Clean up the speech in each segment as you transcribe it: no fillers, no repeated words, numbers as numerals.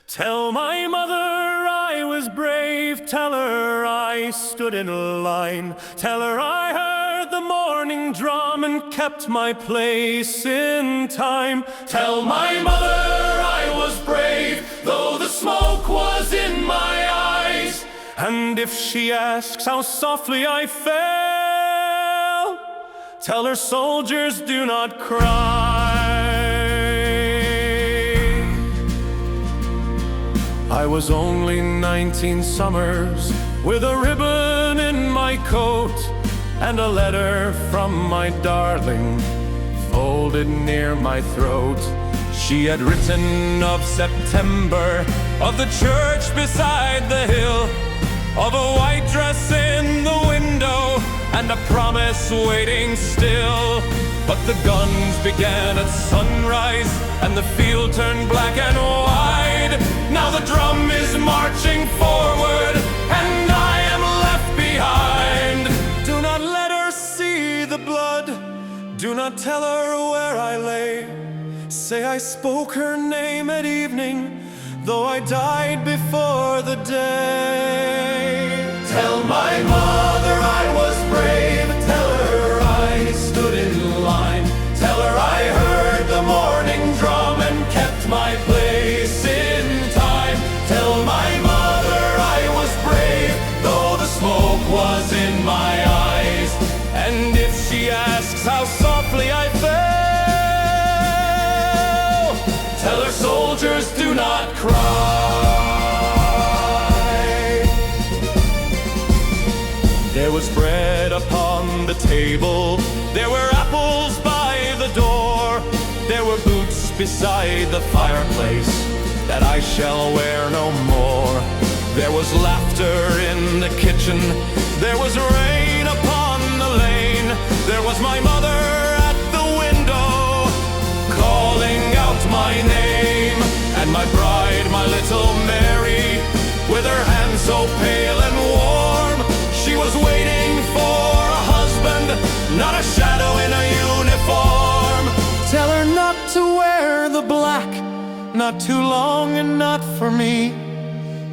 Tell my mother I was brave, tell her I stood in line, tell her I heard the morning drum and kept my place in time. Tell my mother I was brave, though the smoke was in my eyes, and if she asks how softly I fell, tell her soldiers do not cry. I was only 19 summers, with a ribbon in my coat, and a letter from my darling folded near my throat. She had written of September, of the church beside the hill, of a white dress in the window, and a promise waiting still. But the guns began at sunrise, and the field turned black and wide. Now the drum is marching forward, and I am left behind. Do not let her see the blood, do not tell her where I lay. Say I spoke her name at evening, though I died before the day. Tell my mother I was brave, tell her I stood in line, tell her I heard the morning drum and kept my place in time. Tell my mother I was brave, though the smoke was in my eyes, and if she asks how softly I fell, tell her soldiers do not cry. There was bread upon the table, there were apples by the door, there were boots beside the fireplace that I shall wear no more. There was laughter in the kitchen, there was rain upon the lane, there was my mother at the window calling out my name, and my bride, my little Mary, with her hands so pale and warm, she was waiting for a husband, not a shadow in a uniform. Tell her not to wear the black, not too long and not for me.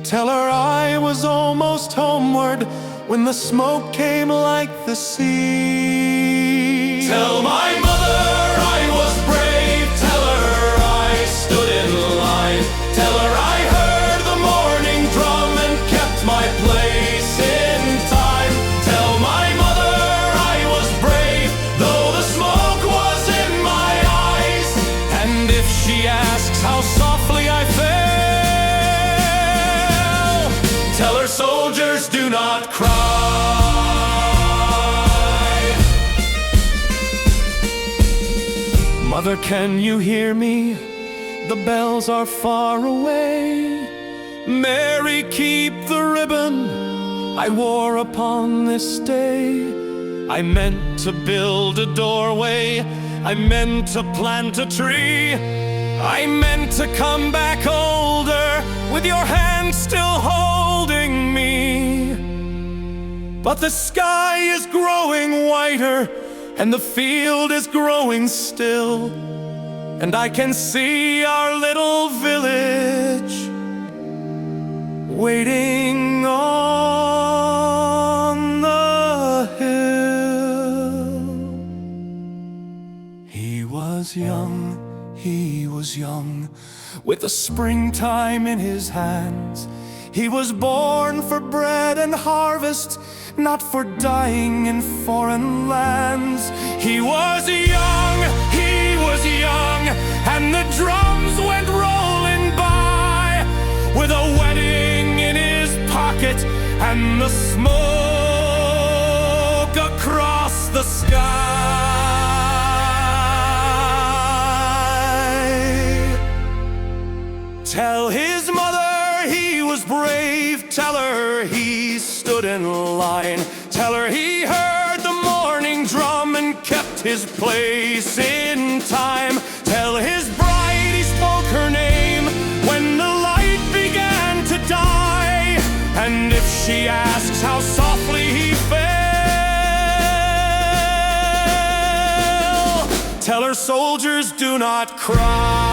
Tell her I was almost homeward when the smoke came like the sea. Tell my mother I was brave, tell her I stood in line, tell her I heard the morning drum and kept my place in time. Tell my mother I was brave, though the smoke was in my eyes, and if she asks how softly I fell, tell her soldiers do not cry. Mother, can you hear me? The bells are far away. Mary, keep the ribbon I wore upon this day. I meant to build a doorway, I meant to plant a tree, I meant to come back older with your hand still holding me. But the sky is growing whiter and the field is growing still, and I can see our little village waiting on the hill. He was young, with the springtime in his hands. He was born for bread and harvest, not for dying in foreign lands. He was young, and the drums went rolling by, with a wedding in his pocket and the smoke across the sky. Tell his mother he was brave, tell her he stood in line, tell her he heard the morning drum and kept his place in time. Tell his bride he spoke her name when the light began to die, and if she asks how softly he fell, tell her soldiers do not cry.